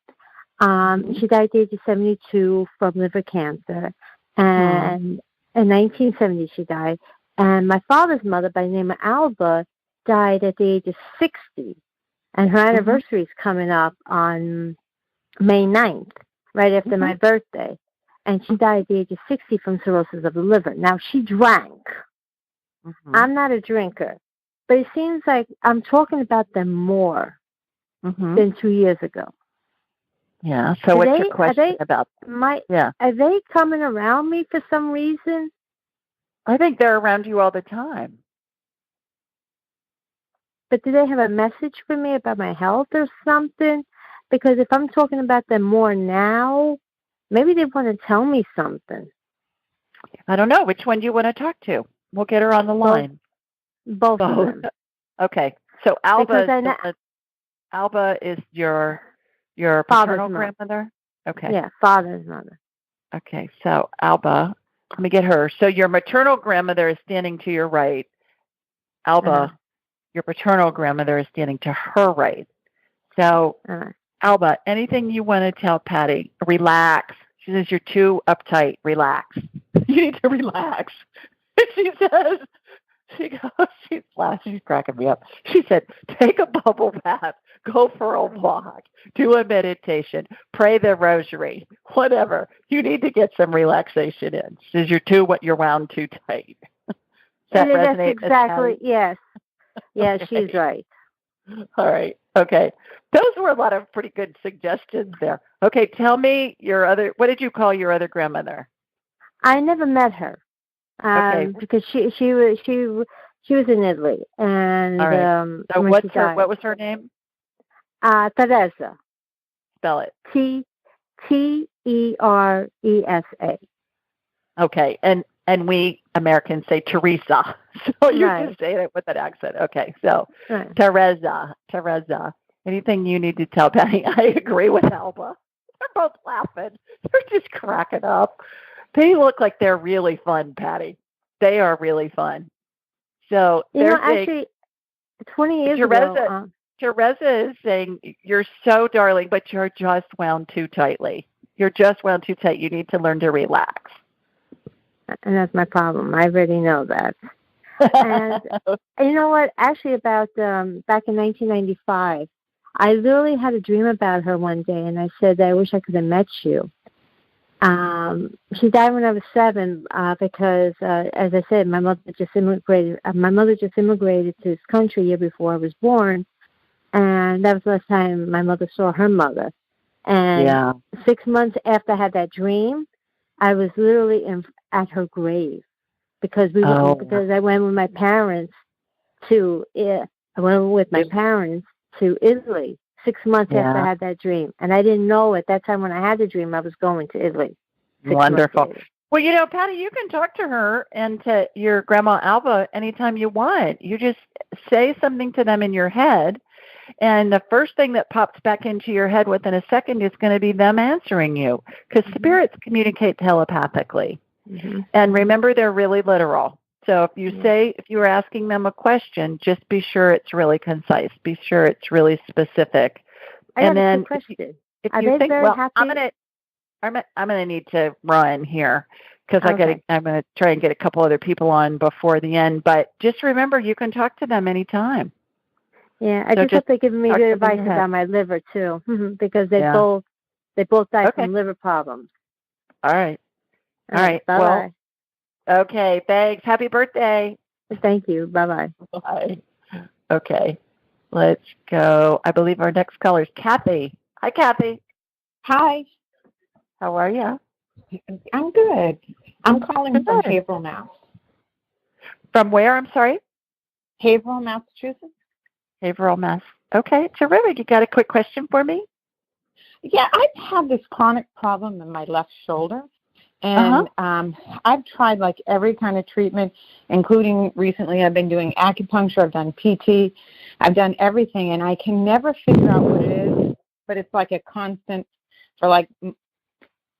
She died at the age of 72 from liver cancer. And in 1970, she died. And my father's mother, by the name of Alba, died at the age of 60. And her anniversary is coming up on May 9th, right after my birthday. And she died at the age of 60 from cirrhosis of the liver. Now, she drank. I'm not a drinker. But it seems like I'm talking about them more than 2 years ago. Yeah. So what's your question about them? Are they coming around me for some reason? I think they're around you all the time. But do they have a message for me about my health or something? Because if I'm talking about them more now, maybe they want to tell me something. I don't know. Which one do you want to talk to? We'll get her on the line. Both of them. Okay. So Alba is your paternal grandmother? Okay. Yeah, father's mother. Okay. So Alba, let me get her. So your maternal grandmother is standing to your right. Alba, your paternal grandmother is standing to her right. So Alba, anything you want to tell Patty? Relax. She says you're too uptight. Relax. You need to relax. She says, she's laughing, she's cracking me up. She said, take a bubble bath, go for a walk, do a meditation, pray the rosary, whatever. You need to get some relaxation in. She says you're wound too tight. Does that resonate? That's exactly, yes. Yeah, she's right. All right. Okay. Those were a lot of pretty good suggestions there. Okay, tell me what did you call your other grandmother? I never met her. Because she was in Italy, and all right. So what was her name? Teresa. Spell it. Teresa. Okay, and we Americans say Teresa, so you just say it with an accent. Okay, so Teresa. Anything you need to tell Patty? I agree with Alba. They're both laughing. They're just cracking up. They look like they're really fun, Patty. They are really fun. So actually, 20 years ago, Teresa is saying you're so darling, but you're just wound too tightly. You're just wound too tight. You need to learn to relax. And that's my problem. I already know that. And you know what? Actually, about back in 1995, I literally had a dream about her one day, and I said, I wish I could have met you. She died when I was 7 because, as I said, my mother just immigrated. To this country a year before I was born, and that was the last time my mother saw her mother. And 6 months after I had that dream, I was literally at her grave because I went with my parents to Italy 6 months after I had that dream. And I didn't know at that time when I had the dream I was going to Italy. Wonderful. Well, Patty, you can talk to her and to your grandma Alba anytime you want. You just say something to them in your head, and the first thing that pops back into your head within a second is going to be them answering you, because spirits communicate telepathically. And remember, they're really literal. So if you were asking them a question, just be sure it's really concise. Be sure it's really specific. I got a question. Are they very happy? I'm gonna need to run here because I'm gonna try and get a couple other people on before the end. But just remember, you can talk to them anytime. Yeah, I just hope they're giving me good advice about my liver too, because they both They both died from liver problems. All right. All right. Bye-bye. Well, okay. Thanks. Happy birthday. Thank you. Bye-bye. Bye. Okay. Let's go. I believe our next caller is Kathy. Hi, Kathy. Hi. How are you? I'm good. I'm calling from Haverhill, Mass. From where? I'm sorry? Haverhill, Massachusetts. Haverhill, Mass. Okay, terrific. You got a quick question for me? Yeah, I've had this chronic problem in my left shoulder. And I've tried like every kind of treatment, including recently I've been doing acupuncture, I've done PT, I've done everything, and I can never figure out what it is, but it's like a constant for like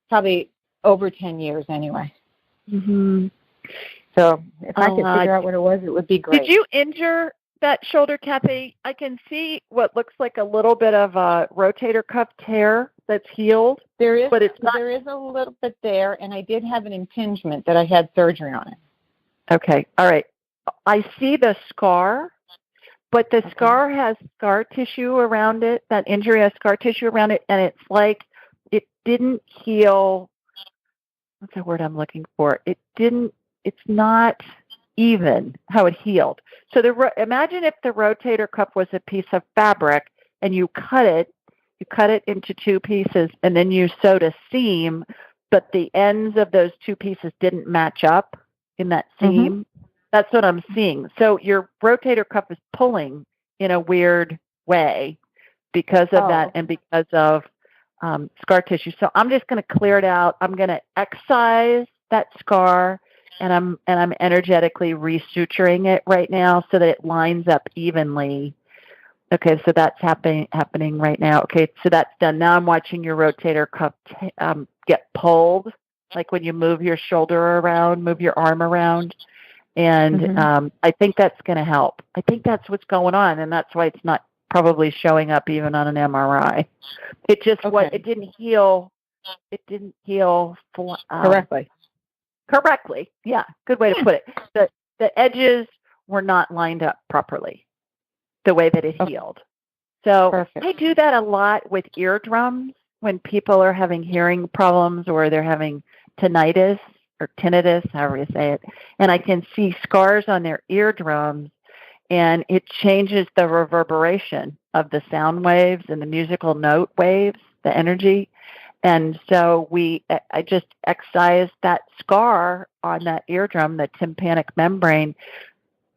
probably over 10 years anyway. Mm-hmm. So if I could figure out what it was, it would be great. Did you injure that shoulder, Kathy? I can see what looks like a little bit of a rotator cuff tear that's healed. There is, but it's not. There is a little bit there, and I did have an impingement that I had surgery on it. Okay, all right. I see the scar, but the scar has scar tissue around it. That injury has scar tissue around it, and it's like it didn't heal. What's the word I'm looking for? It's not even how it healed. So imagine if the rotator cuff was a piece of fabric and you cut it into two pieces and then you sewed a seam, but the ends of those two pieces didn't match up in that seam. That's what I'm seeing. So your rotator cuff is pulling in a weird way because of that and because of scar tissue. So I'm just going to clear it out. I'm going to excise that scar, and I'm energetically resuturing it right now so that it lines up evenly. Okay, so that's happening right now. Okay, so that's done. Now I'm watching your rotator cuff get pulled, like when you move your shoulder around, move your arm around. And I think that's going to help. I think that's what's going on, and that's why it's not probably showing up even on an MRI. It just it didn't heal. It didn't heal correctly. Correctly, yeah, good way to put it. The edges were not lined up properly, the way that it healed. So I do that a lot with eardrums when people are having hearing problems or they're having tinnitus or tinnitus, however you say it, and I can see scars on their eardrums, and it changes the reverberation of the sound waves and the musical note waves, the energy. And so I just excised that scar on that eardrum, the tympanic membrane,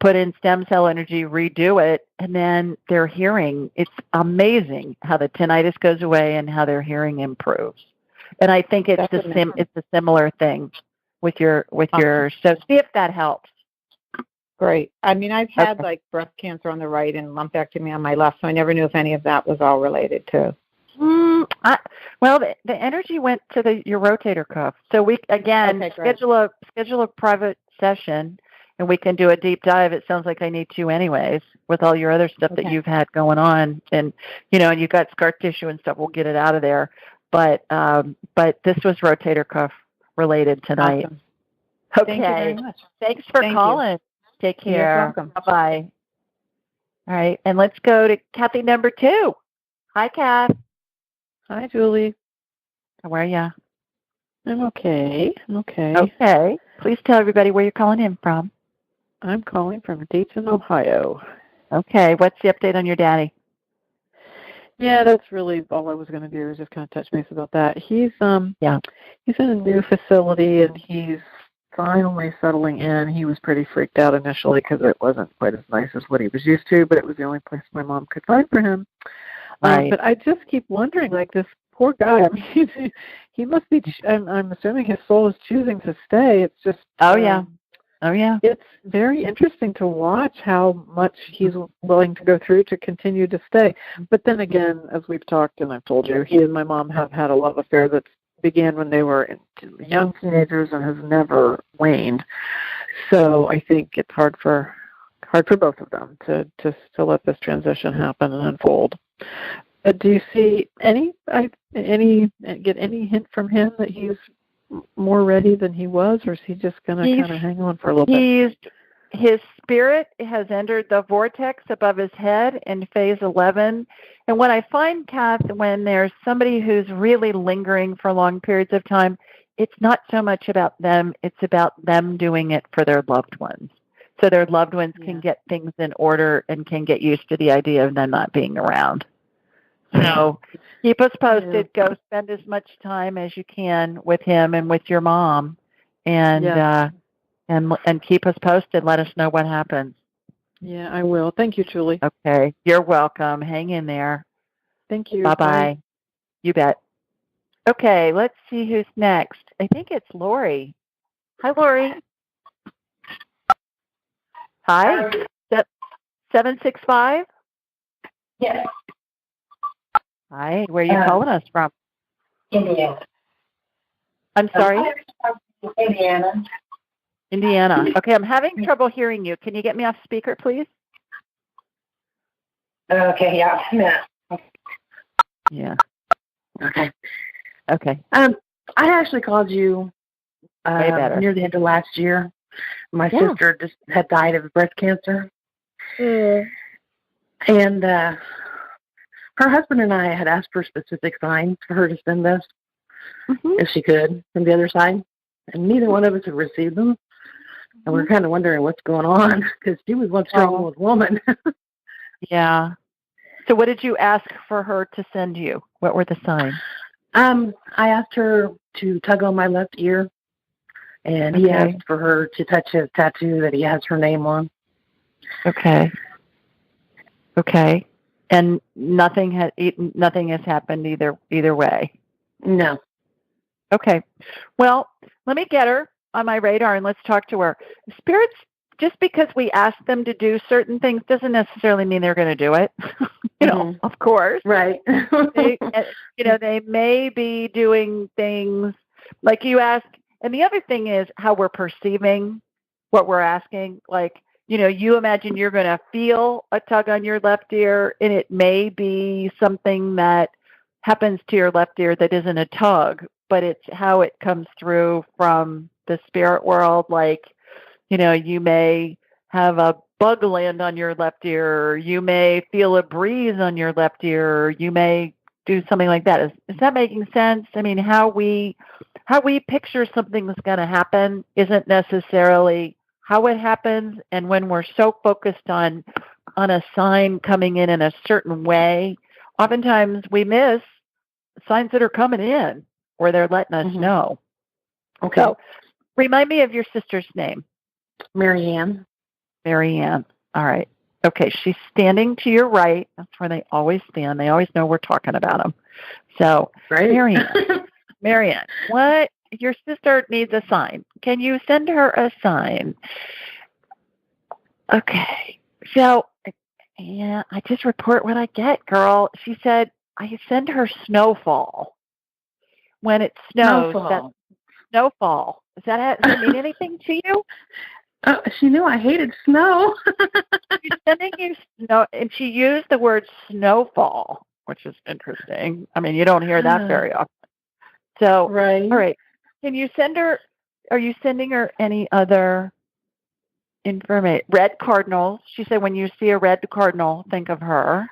put in stem cell energy, redo it, and then their hearing, it's amazing how the tinnitus goes away and how their hearing improves. And I think it's a similar thing with your so see if that helps. Great. I mean, I've had like breast cancer on the right and lumpectomy on my left, so I never knew if any of that was all related too. Well, the energy went to your rotator cuff. So we schedule a private session, and we can do a deep dive. It sounds like I need to anyways with all your other stuff that you've had going on, and and you've got scar tissue and stuff. We'll get it out of there. But this was rotator cuff related tonight. Awesome. Okay. Thank you very much. Thanks for calling. Take care. You're welcome. Bye-bye. All right, and let's go to Kathy number 2. Hi, Kath. Hi, Julie. How are you? I'm okay. Okay. Please tell everybody where you're calling in from. I'm calling from Dayton, Ohio. Okay. What's the update on your daddy? Yeah, that's really all I was going to do is just kind of touch base about that. He's in a new facility, and he's finally settling in. He was pretty freaked out initially because it wasn't quite as nice as what he was used to, but it was the only place my mom could find for him. Right. But I just keep wondering, like, this poor guy, I mean, he must be, I'm assuming his soul is choosing to stay. It's just, it's very interesting to watch how much he's willing to go through to continue to stay. But then again, as we've talked and I've told you, he and my mom have had a love affair that began when they were young teenagers and has never waned. So I think it's hard for both of them to let this transition happen and unfold. Do you see get any hint from him that he's more ready than he was, or is he just going to kind of hang on for a little bit? His spirit has entered the vortex above his head in phase 11, And what I find, Kath, when there's somebody who's really lingering for long periods of time, it's not so much about them, it's about them doing it for their loved ones. So their loved ones can get things in order and can get used to the idea of them not being around. So keep us posted. Go spend as much time as you can with him and with your mom, and keep us posted. Let us know what happens. Yeah, I will. Thank you, Julie. Okay, you're welcome. Hang in there. Thank you. Bye-bye. You bet. Okay, let's see who's next. I think it's Lori. Hi, Lori. Hi. 765? Yes. Hi. Where are you calling us from? Indiana. I'm sorry? Indiana. Indiana. Okay, I'm having trouble hearing you. Can you get me off speaker, please? Okay, yeah. Yeah. Okay. Okay. I actually called you near the end of last year. My sister just had died of breast cancer. And her husband and I had asked for specific signs for her to send us, if she could, from the other side. And neither one of us had received them. And we're kind of wondering what's going on, because she was one strong woman. Yeah. So what did you ask for her to send you? What were the signs? I asked her to tug on my left ear, and he asked for her to touch his tattoo that he has her name on. Okay. Okay. And nothing has happened either way. No. Okay. Well, let me get her on my radar and let's talk to her. Spirits, just because we ask them to do certain things doesn't necessarily mean they're going to do it. You know, of course. Right. They may be doing things like you ask. And the other thing is how we're perceiving what we're asking. Like, you imagine you're going to feel a tug on your left ear, and it may be something that happens to your left ear that isn't a tug, but it's how it comes through from the spirit world. Like, you may have a bug land on your left ear, or you may feel a breeze on your left ear, or you may do something like that. Is that making sense? I mean, how we picture something's going to happen isn't necessarily how it happens. And when we're so focused on a sign coming in a certain way, oftentimes we miss signs that are coming in where they're letting us know. Okay. So remind me of your sister's name. Marianne. Marianne. All right. Okay. She's standing to your right. That's where they always stand. They always know we're talking about them. So, right. Marianne, your sister needs a sign. Can you send her a sign? Okay. So, I just report what I get, girl. She said, I send her snowfall. When it snows, that's snowfall. Does it mean anything to you? She knew I hated snow. She's sending you snow, and she used the word snowfall, which is interesting. I mean, you don't hear that very often. So, all right. Can you send her, are you sending her any other information? Red cardinals. She said when you see a red cardinal, think of her.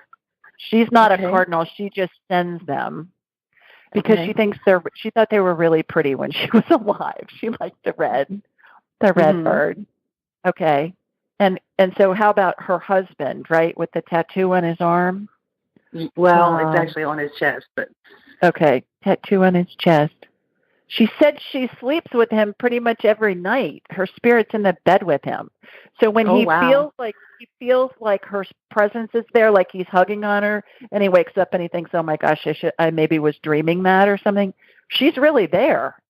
She's not a cardinal. She just sends them because she thought they were really pretty when she was alive. She liked the red bird. Okay. And so how about her husband, right, with the tattoo on his arm? Well, it's actually on his chest, but. Okay, tattoo on his chest. She said she sleeps with him pretty much every night. Her spirit's in the bed with him. So when he feels like her presence is there, like he's hugging on her, and he wakes up and he thinks, "Oh my gosh, I maybe was dreaming that or something." She's really there.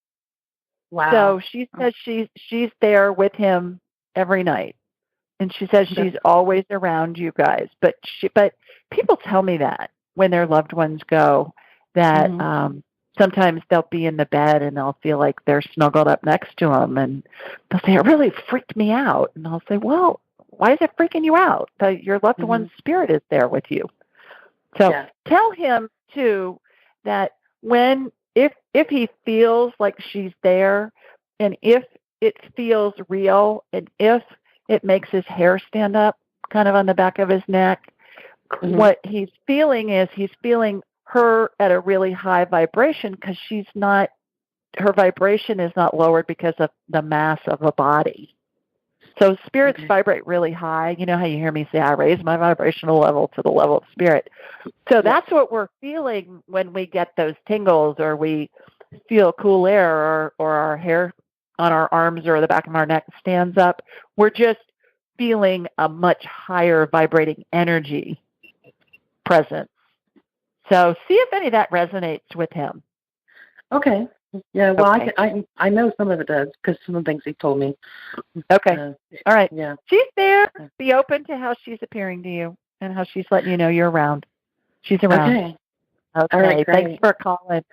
Wow. So she says she's there with him every night, and she says she's always around you guys. But people tell me that when their loved ones go, that sometimes they'll be in the bed and they'll feel like they're snuggled up next to them, and they'll say, "It really freaked me out." And I'll say, "Well, why is it freaking you out? Your loved one's spirit is there with you." So tell him too that if he feels like she's there, and if it feels real, and if it makes his hair stand up kind of on the back of his neck, what he's feeling is he's feeling her at a really high vibration because her vibration is not lowered because of the mass of a body. So spirits vibrate really high. You know how you hear me say, I raise my vibrational level to the level of spirit. So that's what we're feeling when we get those tingles or we feel cool air or our hair on our arms or the back of our neck stands up. We're just feeling a much higher vibrating energy presence. So see if any of that resonates with him. Okay. Yeah, well, okay. I know some of it does because some of the things he told me. Okay. All right. Yeah. She's there. Be open to how she's appearing to you and how she's letting you know you're around. She's around. Okay. All right. Thanks for calling.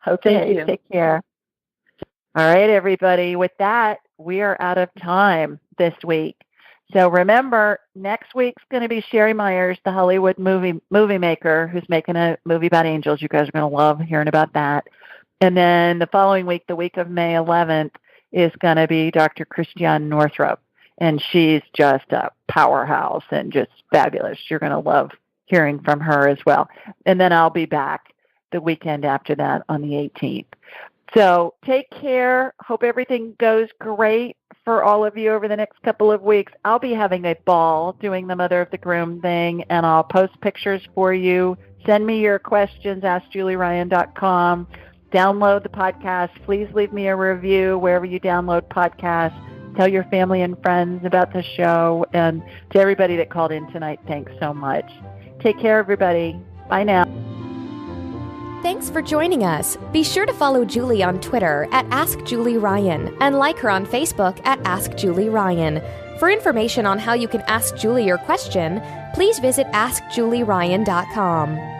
Okay. Thank you. Take care. All right, everybody. With that, we are out of time this week. So remember, next week's going to be Sherry Myers, the Hollywood movie maker, who's making a movie about angels. You guys are going to love hearing about that. And then the following week, the week of May 11th, is going to be Dr. Christiane Northrup. And she's just a powerhouse and just fabulous. You're going to love hearing from her as well. And then I'll be back the weekend after that on the 18th. So take care. Hope everything goes great for all of you over the next couple of weeks. I'll be having a ball doing the Mother of the Groom thing, and I'll post pictures for you. Send me your questions, AskJulieRyan.com. Download the podcast. Please leave me a review wherever you download podcasts. Tell your family and friends about the show. And to everybody that called in tonight, thanks so much. Take care, everybody. Bye now. Thanks for joining us. Be sure to follow Julie on Twitter at AskJulieRyan and like her on Facebook at AskJulieRyan. For information on how you can ask Julie your question, please visit AskJulieRyan.com.